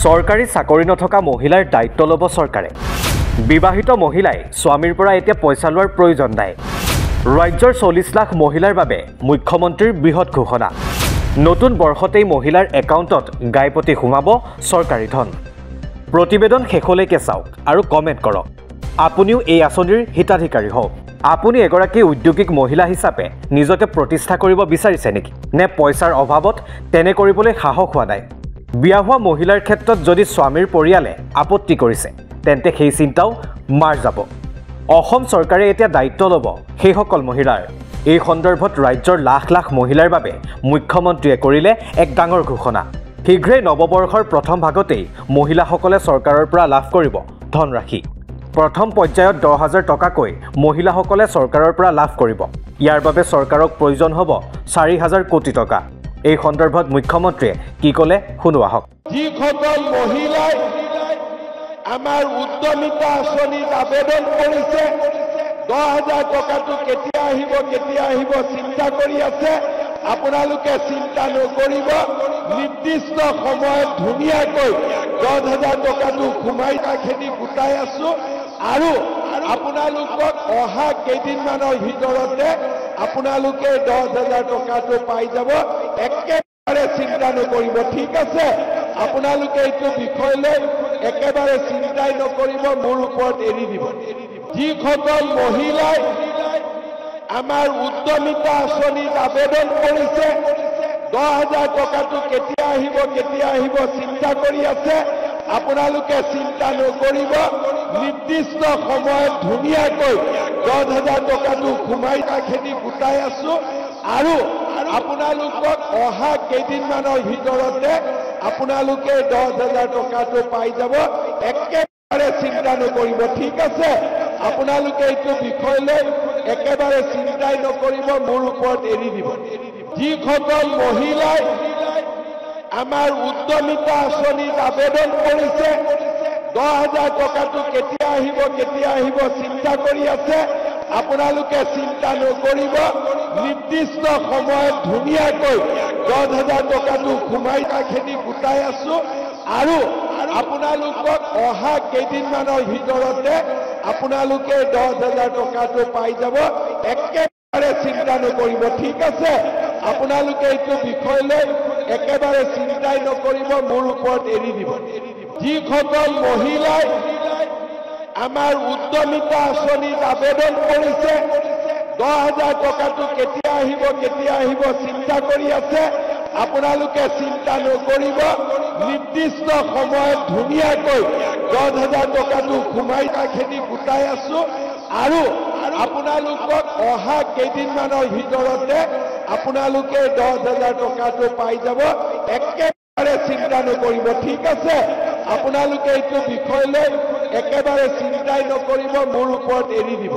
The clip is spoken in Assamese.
চৰকাৰী চাকৰি নথকা মহিলাৰ দায়িত্ব ল'ব চৰকাৰে। বিবাহিত মহিলাই স্বামীৰ পৰা এতিয়া পইচা লোৱাৰ প্ৰয়োজন নাই। ৰাজ্যৰ 40 লাখ মহিলাৰ বাবে মুখ্যমন্ত্ৰীৰ বৃহৎ ঘোষণা। নতুন বৰ্ষতেই মহিলাৰ একাউণ্টত গাইপতি সোমাব চৰকাৰী ধন। প্ৰতিবেদন শেষলৈকে চাওক আৰু কমেণ্ট কৰক। আপুনিও এই আঁচনিৰ হিতাধিকাৰী হওক। আপুনি এগৰাকী উদ্যোগিক মহিলা হিচাপে নিজকে প্ৰতিষ্ঠা কৰিব বিচাৰিছে নেকি? নে পইচাৰ অভাৱত তেনে কৰিবলৈ সাহস হোৱা নাই? বিয়া হোৱা মহিলাৰ ক্ষেত্ৰত যদি স্বামীৰ পৰিয়ালে আপত্তি কৰিছে তেন্তে সেই চিন্তাও মাৰ যাব। অসম চৰকাৰে এতিয়া দায়িত্ব ল'ব সেইসকল মহিলাৰ। এই সন্দৰ্ভত ৰাজ্যৰ লাখ লাখ মহিলাৰ বাবে মুখ্যমন্ত্ৰীয়ে কৰিলে এক ডাঙৰ ঘোষণা। শীঘ্ৰেই নৱবৰ্ষৰ প্ৰথম ভাগতেই মহিলাসকলে চৰকাৰৰ পৰা লাভ কৰিব ধনৰাশি। প্ৰথম পৰ্যায়ত 10,000 টকাকৈ মহিলাসকলে চৰকাৰৰ পৰা লাভ কৰিব। ইয়াৰ বাবে চৰকাৰক প্ৰয়োজন হ'ব 4,000 কোটি টকা। এই সন্দৰ্ভত মুখ্যমন্ত্ৰীয়ে কি ক'লে শুনো আহক। যিসকল মহিলাই আমাৰ উদ্যমিতা আঁচনিত আবেদন কৰিছে, 10,000 টকাটো কেতিয়া আহিব চিন্তা কৰি আছে, আপোনালোকে চিন্তা নকৰিব। নিৰ্দিষ্ট সময়ত ধুনীয়াকৈ 10,000 টকাটো সোমাই ৰাখি গোটাই আছো আৰু আপোনালোকক অহা কেইদিনমানৰ ভিতৰতে আপোনালোকে 10,000 টকাটো পাই যাব। একেবাৰে চিন্তা নকৰিব, ঠিক আছে? আপোনালোকে এইটো বিষয় লৈ একেবাৰে চিন্তাই নকৰিব, মোৰ ওপৰত এৰি দিব। যিসকল মহিলাই আমাৰ উদ্যমিতা আঁচনিত আবেদন কৰিছে, 10,000 টকাটো কেতিয়া আহিব চিন্তা কৰি আছে, আপোনালোকে চিন্তা নকৰিব। নিৰ্দিষ্ট সময়ত ধুনীয়াকৈ 10,000 টকাটো সোমাই ৰাখি গোটাই আছো আৰু আপোনালোকক অহা কেইদিনমানৰ ভিতৰতে আপোনালোকে 10,000 টকাটো পাই যাব। একেবাৰে চিন্তা নকৰিব, ঠিক আছে? আপোনালোকে এইটো বিষয় লৈ একেবাৰে চিন্তাই নকৰিব, মোৰ ওপৰত এৰি দিব। যিসকল মহিলাই আমাৰ উদ্যমিতা আঁচনিত আবেদন কৰিছে, 10,000 টকাটো কেতিয়া আহিব চিন্তা কৰি আছে, আপোনালোকে চিন্তা নকৰিব। নিৰ্দিষ্ট সময়ত ধুনীয়াকৈ 10,000 টকাটো সোমাই ৰাখি গোটাই আছো আৰু আপোনালোকক অহা কেইদিনমানৰ ভিতৰতে আপোনালোকে 10,000 টকাটো পাই যাব। একেবাৰে চিন্তা নকৰিব, ঠিক আছে? আপোনালোকে এইটো বিষয় লৈ একেবাৰে চিন্তাই নকৰিব, মোৰ ওপৰত এৰি দিব। যিসকল মহিলাই আমাৰ উদ্যমিতা আঁচনিত আবেদন কৰিছে, 10,000 টকাটো কেতিয়া আহিব চিন্তা কৰি আছে, আপোনালোকে চিন্তা নকৰিব। নিৰ্দিষ্ট সময়ত ধুনীয়াকৈ 10,000 টকাটো সোমাই ৰাখি গোটাই আছো আৰু আপোনালোকক অহা কেইদিনমানৰ ভিতৰতে আপোনালোকে 10,000 টকাটো পাই যাব। একেবাৰে চিন্তা নকৰিব, ঠিক আছে? আপোনালোকে এইটো বিষয় লৈ একেবাৰে চিন্তাই নকৰিব, মোৰ ওপৰত এৰি দিব।